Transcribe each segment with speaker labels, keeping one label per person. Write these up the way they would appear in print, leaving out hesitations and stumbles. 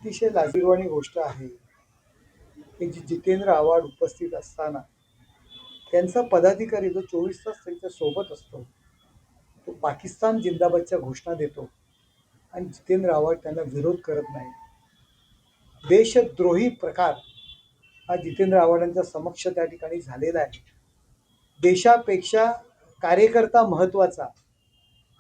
Speaker 1: अतिशय लाजिरवाणी गोष्ट आहे की जितेंद्र आव्हाड उपस्थित असताना त्यांचा पदाधिकारी जो 24 तास त्यांच्या सोबत असतो तो पाकिस्तान जिंदाबादच्या घोषणा देतो आणि जितेंद्र आव्हाड त्यांना विरोध करत नाही. देशद्रोही प्रकार हा जितेंद्र आव्हाडांच्या समक्ष त्या ठिकाणी झालेला आहे. देशापेक्षा कार्यकर्ता महत्त्वाचा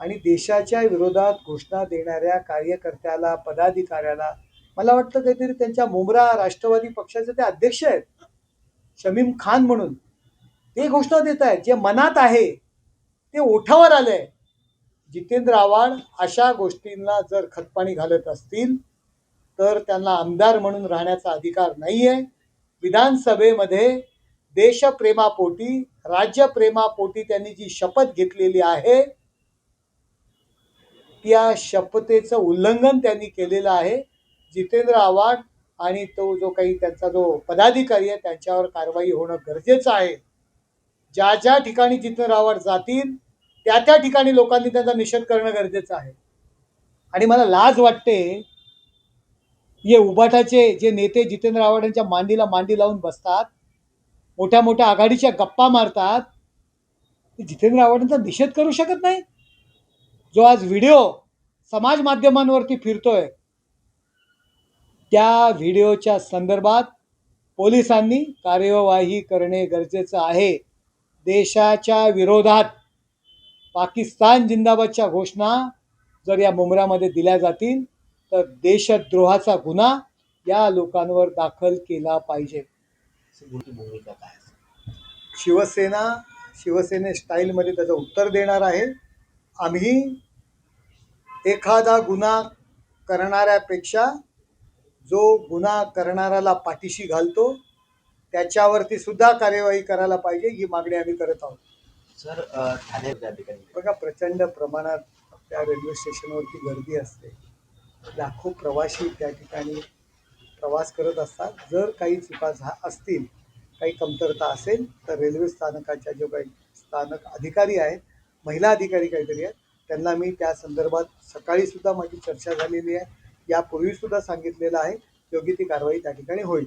Speaker 1: आणि देशाच्या विरोधात घोषणा देणाऱ्या कार्यकर्त्याला पदाधिकाऱ्याला मला वाटतं काहीतरी त्यांच्या मुंब्रा राष्ट्रवादी पक्षाचे ते अध्यक्ष आहेत शमीम खान म्हणून ते घोषणा देत आहेत. जे मनात आहे ते ओठावर आलंय. जितेंद्र आव्हाड अशा गोष्टींना जर खतपाणी घालत असतील तर त्यांना आमदार म्हणून राहण्याचा अधिकार नाहीये. विधानसभेमध्ये देशप्रेमापोटी राज्यप्रेमापोटी त्यांनी जी शपथ घेतलेली आहे त्या शपथेचं उल्लंघन त्यांनी केलेलं आहे. जितेंद्र आव्हाड आणि तो जो काही त्यांचा जो पदाधिकारी आहे त्यांच्यावर कारवाई होणं गरजेचं आहे. ज्या ज्या ठिकाणी जितेंद्र आव्हाड जातील त्या त्या ठिकाणी लोकांनी त्यांचा निषेध करणं गरजेचं आहे. आणि मला लाज वाटते हे उबाटाचे जे नेते जितेंद्र आव्हाडांच्या मांडीला मांडी लावून बसतात, मोठ्या मोठ्या आघाडीच्या गप्पा मारतात, ते जितेंद्र आव्हाडांचा निषेध करू शकत नाही. जो आज व्हिडिओ समाज माध्यमांवरती फिरतोय त्या व्हिडिओच्या संदर्भात पोलिसांनी कार्यवाही करणे गरजेचं आहे. देशाच्या विरोधात पाकिस्तान जिंदाबादच्या घोषणा जर या मुंब्रामध्ये दिल्या जातील तर देशद्रोहाचा गुन्हा या लोकांवर दाखल केला पाहिजे. शिवसेने स्टाईलमध्ये त्याचं उत्तर देणार आहे. आम्ही एखादा गुन्हा करणाऱ्यापेक्षा जो गुन्हा करणाऱ्याला पाठीशी घालतो त्याच्यावरती सुद्धा कार्यवाही करायला पाहिजे ही मागणी आम्ही करत आहोत.
Speaker 2: सर ठाणे
Speaker 1: बघा, प्रचंड प्रमाणात त्या रेल्वे स्टेशनवरती गर्दी असते. लाखो प्रवासी त्या ठिकाणी प्रवास करत असतात. जर काही चुका असतील, काही कमतरता असेल तर रेल्वे स्थानकाच्या जो काही स्थानक अधिकारी आहेत, महिला अधिकारी काहीतरी आहेत, त्यांना मी त्या संदर्भात सकाळीसुद्धा माझी चर्चा झालेली आहे. यापूर्वीसुद्धा सांगितलेलं आहे. योग्य ती कारवाई त्या ठिकाणी होईल.